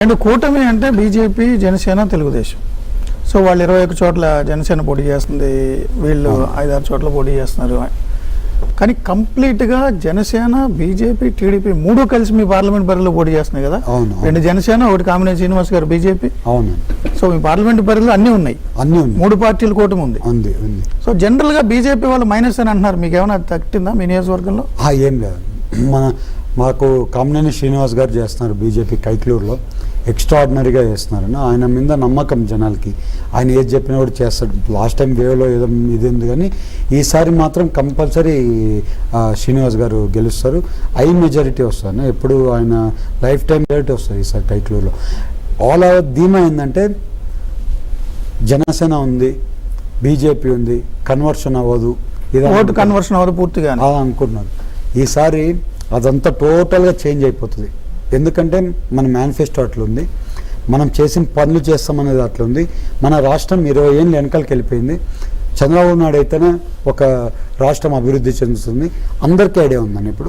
And కూటమి అంటే BJP, Janasena, Telugu Desam. So వాళ్ళు 21 చోట్ల జనసేన పోటీ చేస్తుంది, వీళ్ళు 5-6 చోట్ల పోటీ చేస్తున్నారు. కానీ కంప్లీట్గా జనసేన, బీజేపీ, టీడీపీ మూడు కలిసి మీ పార్లమెంట్ పరిధిలో పోటీ చేస్తున్నాయి కదా. రెండు జనసేన, ఒకటి కామినేని శ్రీనివాస్ గారు బీజేపీ. అవును. సో మీ పార్లమెంట్ పరిధిలో అన్నీ ఉన్నాయి, మూడు పార్టీల కూటమి ఉంది. సో జనరల్గా బీజేపీ వాళ్ళు మైనస్ అని అంటున్నారు, మీకు ఏమైనా తట్టిందా మీ నియోజకవర్గంలో? ఏం లేదు, మాకు కామినేని శ్రీనివాస్ గారు చేస్తున్నారు బీజేపీ కైక్లూరులో, ఎక్స్ట్రాడినరీగా చేస్తున్నారని ఆయన మీద నమ్మకం జనాలకి. ఆయన ఏది చెప్పినా కూడా చేస్తాడు. లాస్ట్ టైం వేవ్లో ఏదో ఇది ఉంది, కానీ ఈసారి మాత్రం కంపల్సరీ శ్రీనివాస్ గారు గెలుస్తారు. మెజారిటీ వస్తుంది, ఎప్పుడు ఆయన లైఫ్ టైం మెజారిటీ వస్తుంది ఈసారి కైక్లూరులో. ఆల్ ఓవర్ ధీమా ఏంటంటే జనసేన ఉంది, బీజేపీ ఉంది, కన్వర్షన్ అవ్వదు, ఓటు కన్వర్షన్ అవ్వదు పూర్తిగా అనుకుంటున్నారు. ఈసారి అదంతా టోటల్గా చేంజ్ అయిపోతుంది. ఎందుకంటే మన మేనిఫెస్టో అట్లుంది, మనం చేసిన పనులు చేస్తామనేది అట్లుంది. మన రాష్ట్రం 20 ఏళ్ళు వెనకాలకి వెళ్ళిపోయింది. చంద్రబాబు నాయుడు అయితేనే ఒక రాష్ట్రం అభివృద్ధి చెందుతుంది, అందరికీ ఐడియా ఉందండి ఇప్పుడు.